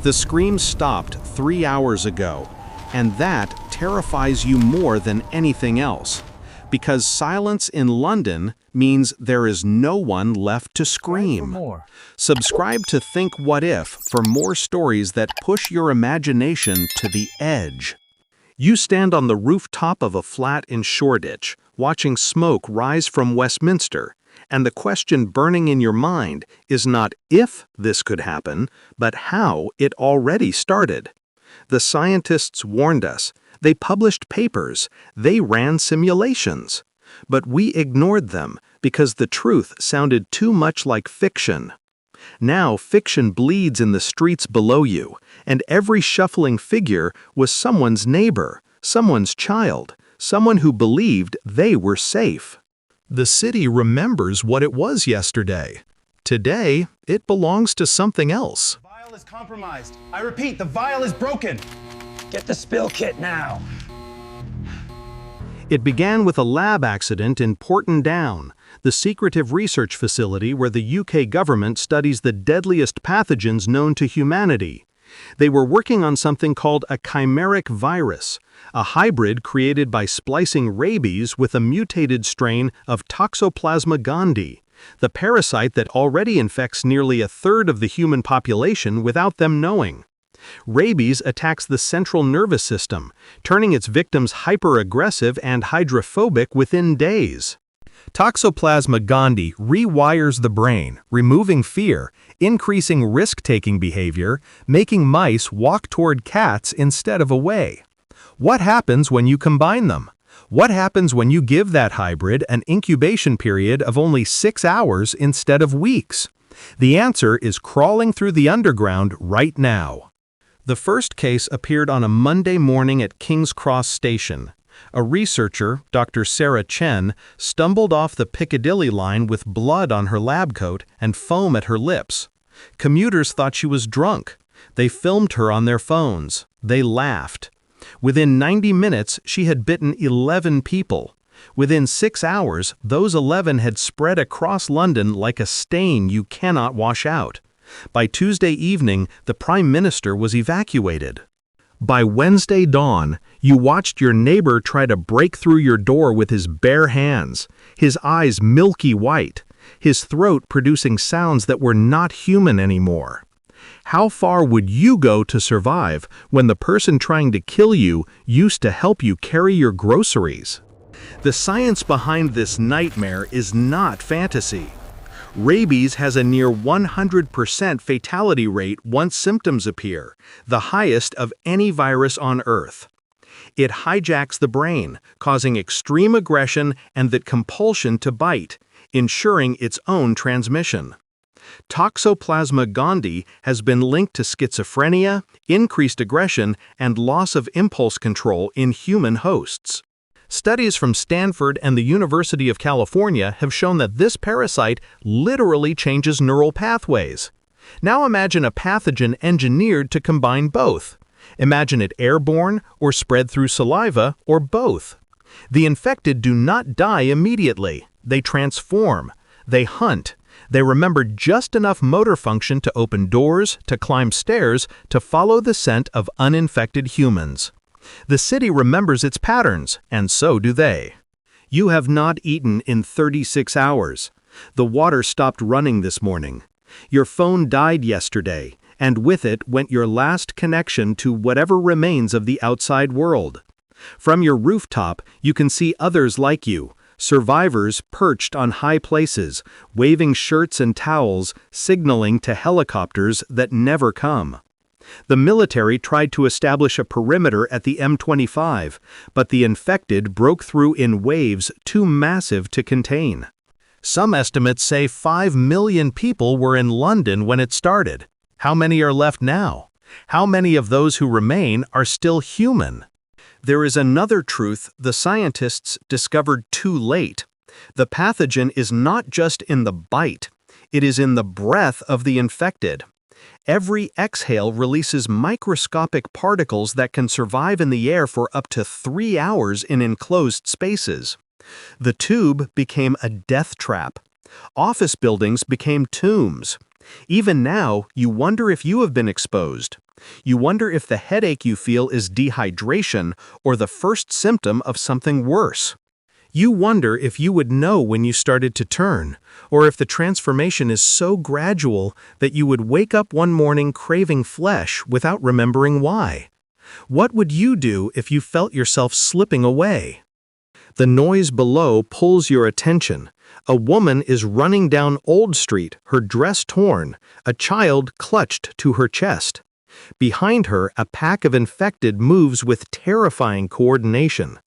The scream stopped 3 hours ago, and that terrifies you more than anything else, because silence in London means there is no one left to scream. Subscribe to Think What If for more stories that push your imagination to the edge. You stand on the rooftop of a flat in Shoreditch, watching smoke rise from Westminster, and the question burning in your mind is not if this could happen, but how it already started. The scientists warned us, they published papers, they ran simulations. But we ignored them because the truth sounded too much like fiction. Now fiction bleeds in the streets below you, and every shuffling figure was someone's neighbor, someone's child, someone who believed they were safe. The city remembers what it was yesterday. Today, it belongs to something else. The vial is compromised. I repeat, the vial is broken. Get the spill kit now. It began with a lab accident in Porton Down, the secretive research facility where the UK government studies the deadliest pathogens known to humanity. They were working on something called a chimeric virus, a hybrid created by splicing rabies with a mutated strain of Toxoplasma gondii, the parasite that already infects nearly a third of the human population without them knowing. Rabies attacks the central nervous system, turning its victims hyper-aggressive and hydrophobic within days. Toxoplasma gondii rewires the brain, removing fear, increasing risk-taking behavior, making mice walk toward cats instead of away. What happens when you combine them? What happens when you give that hybrid an incubation period of only 6 hours instead of weeks? The answer is crawling through the underground right now. The first case appeared on a Monday morning at King's Cross Station. A researcher, Dr. Sarah Chen, stumbled off the Piccadilly line with blood on her lab coat and foam at her lips. Commuters thought she was drunk. They filmed her on their phones. They laughed. Within 90 minutes, she had bitten 11 people. Within 6 hours, those 11 had spread across London like a stain you cannot wash out. By Tuesday evening, the Prime Minister was evacuated. By Wednesday dawn, you watched your neighbor try to break through your door with his bare hands, his eyes milky white, his throat producing sounds that were not human anymore. How far would you go to survive when the person trying to kill you used to help you carry your groceries? The science behind this nightmare is not fantasy. Rabies has a near 100% fatality rate once symptoms appear, the highest of any virus on Earth. It hijacks the brain, causing extreme aggression and the compulsion to bite, ensuring its own transmission. Toxoplasma gondii has been linked to schizophrenia, increased aggression, and loss of impulse control in human hosts. Studies from Stanford and the University of California have shown that this parasite literally changes neural pathways. Now imagine a pathogen engineered to combine both. Imagine it airborne or spread through saliva or both. The infected do not die immediately. They transform. They hunt. They remember just enough motor function to open doors, to climb stairs, to follow the scent of uninfected humans. The city remembers its patterns, and so do they. You have not eaten in 36 hours. The water stopped running this morning. Your phone died yesterday, and with it went your last connection to whatever remains of the outside world. From your rooftop, you can see others like you, survivors perched on high places, waving shirts and towels, signaling to helicopters that never come. The military tried to establish a perimeter at the M25, but the infected broke through in waves too massive to contain. Some estimates say 5 million people were in London when it started. How many are left now? How many of those who remain are still human? There is another truth the scientists discovered too late. The pathogen is not just in the bite, it is in the breath of the infected. Every exhale releases microscopic particles that can survive in the air for up to 3 hours in enclosed spaces. The tube became a death trap. Office buildings became tombs. Even now, you wonder if you have been exposed. You wonder if the headache you feel is dehydration or the first symptom of something worse. You wonder if you would know when you started to turn, or if the transformation is so gradual that you would wake up one morning craving flesh without remembering why. What would you do if you felt yourself slipping away? The noise below pulls your attention. A woman is running down Old Street, her dress torn, a child clutched to her chest. Behind her, a pack of infected moves with terrifying coordination.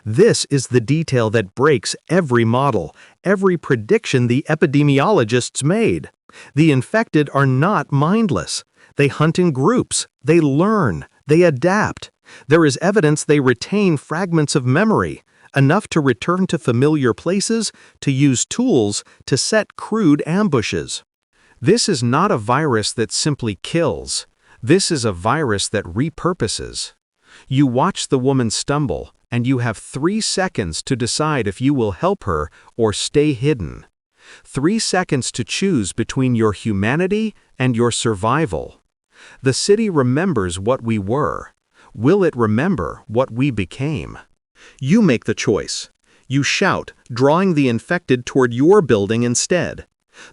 This is the detail that breaks every model, every prediction the epidemiologists made. The infected are not mindless. They hunt in groups, they learn, they adapt. There is evidence they retain fragments of memory, enough to return to familiar places, to use tools, to set crude ambushes. This is not a virus that simply kills. This is a virus that repurposes. You watch the woman stumble, and you have 3 seconds to decide if you will help her or stay hidden. 3 seconds to choose between your humanity and your survival. The city remembers what we were. Will it remember what we became? You make the choice. You shout, drawing the infected toward your building instead.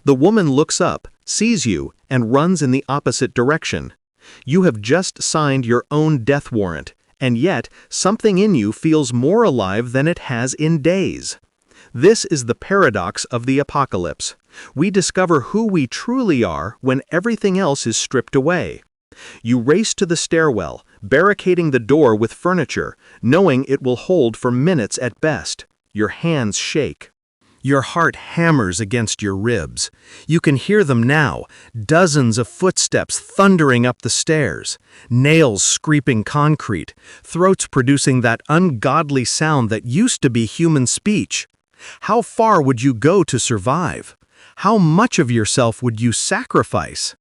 The woman looks up, sees you, and runs in the opposite direction. You have just signed your own death warrant, and yet something in you feels more alive than it has in days. This is the paradox of the apocalypse. We discover who we truly are when everything else is stripped away. You race to the stairwell, barricading the door with furniture, knowing it will hold for minutes at best. Your hands shake. Your heart hammers against your ribs. You can hear them now, dozens of footsteps thundering up the stairs, nails scraping concrete, throats producing that ungodly sound that used to be human speech. How far would you go to survive? How much of yourself would you sacrifice?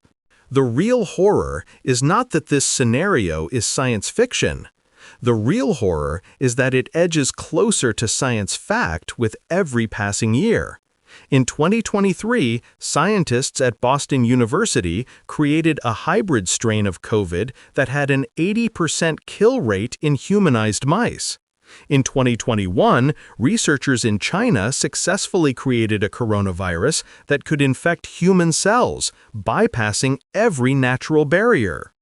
The real horror is not that this scenario is science fiction. The real horror is that it edges closer to science fact with every passing year. In 2023, scientists at Boston University created a hybrid strain of COVID that had an 80% kill rate in humanized mice. In 2021, researchers in China successfully created a coronavirus that could infect human cells, bypassing every natural barrier.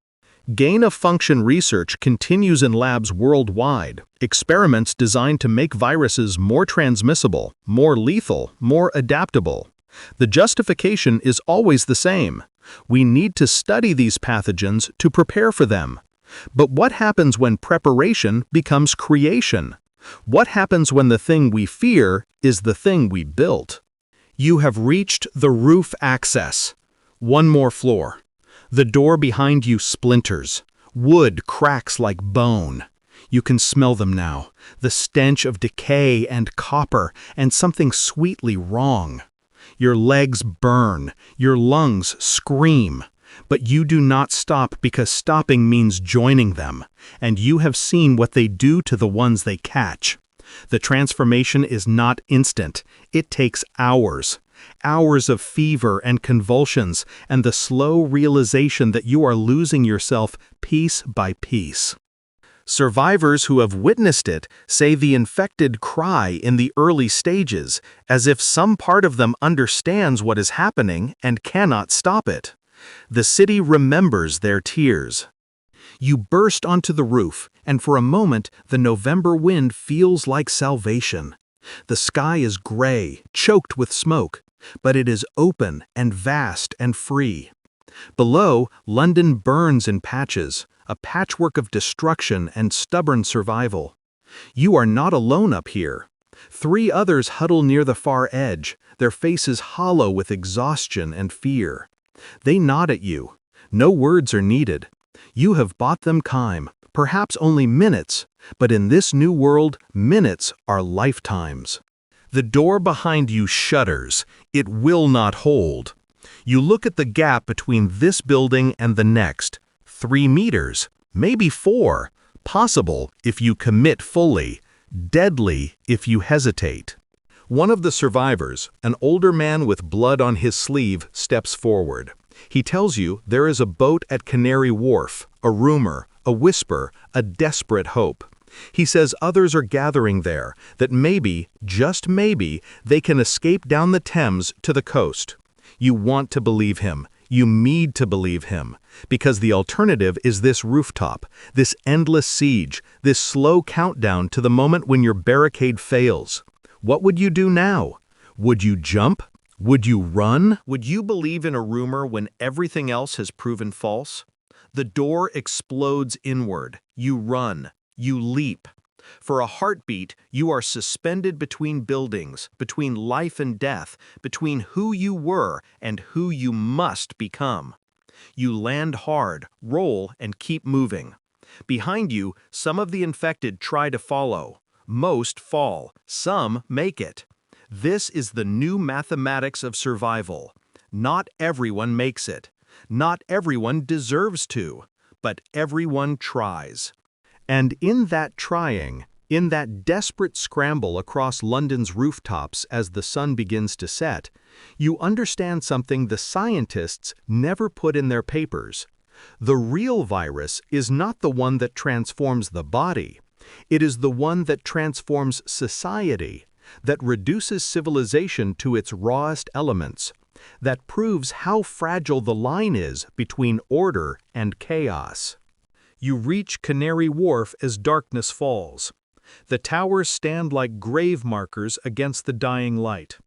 Gain-of-function research continues in labs worldwide, experiments designed to make viruses more transmissible, more lethal, more adaptable. The justification is always the same. We need to study these pathogens to prepare for them. But what happens when preparation becomes creation? What happens when the thing we fear is the thing we built? You have reached the roof access. One more floor. The door behind you splinters. Wood cracks like bone. You can smell them now, the stench of decay and copper and something sweetly wrong. Your legs burn, your lungs scream. But you do not stop because stopping means joining them, and you have seen what they do to the ones they catch. The transformation is not instant. It takes hours. Hours of fever and convulsions, and the slow realization that you are losing yourself piece by piece. Survivors who have witnessed it say the infected cry in the early stages, as if some part of them understands what is happening and cannot stop it. The city remembers their tears. You burst onto the roof, and for a moment, the November wind feels like salvation. The sky is gray, choked with smoke, but it is open and vast and free. Below, London burns in patches, a patchwork of destruction and stubborn survival. You are not alone up here. 3 others huddle near the far edge, their faces hollow with exhaustion and fear. They nod at you. No words are needed. You have bought them time, perhaps only minutes, but in this new world, minutes are lifetimes. The door behind you shudders. It will not hold. You look at the gap between this building and the next. 3 meters, maybe 4. Possible if you commit fully. Deadly if you hesitate. One of the survivors, an older man with blood on his sleeve, steps forward. He tells you there is a boat at Canary Wharf, a rumor, a whisper, a desperate hope. He says others are gathering there, that maybe, just maybe, they can escape down the Thames to the coast. You want to believe him. You need to believe him, because the alternative is this rooftop, this endless siege, this slow countdown to the moment when your barricade fails. What would you do now? Would you jump? Would you run? Would you believe in a rumor when everything else has proven false? The door explodes inward. You run. You leap. For a heartbeat, you are suspended between buildings, between life and death, between who you were and who you must become. You land hard, roll, and keep moving. Behind you, some of the infected try to follow. Most fall. Some make it. This is the new mathematics of survival. Not everyone makes it. Not everyone deserves to. But everyone tries. And in that trying, in that desperate scramble across London's rooftops as the sun begins to set, you understand something the scientists never put in their papers. The real virus is not the one that transforms the body. It is the one that transforms society, that reduces civilization to its rawest elements, that proves how fragile the line is between order and chaos. You reach Canary Wharf as darkness falls. The towers stand like grave markers against the dying light.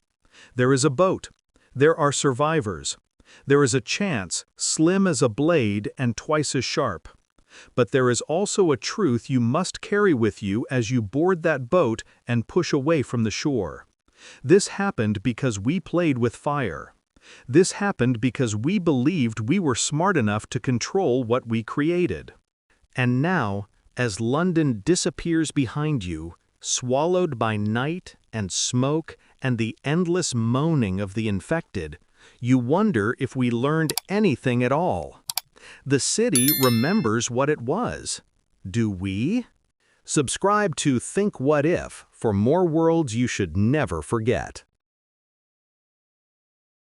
There is a boat. There are survivors. There is a chance, slim as a blade and twice as sharp. But there is also a truth you must carry with you as you board that boat and push away from the shore. This happened because we played with fire. This happened because we believed we were smart enough to control what we created. And now, as London disappears behind you, swallowed by night and smoke and the endless moaning of the infected, you wonder if we learned anything at all. The city remembers what it was. Do we? Subscribe to Think What If for more worlds you should never forget.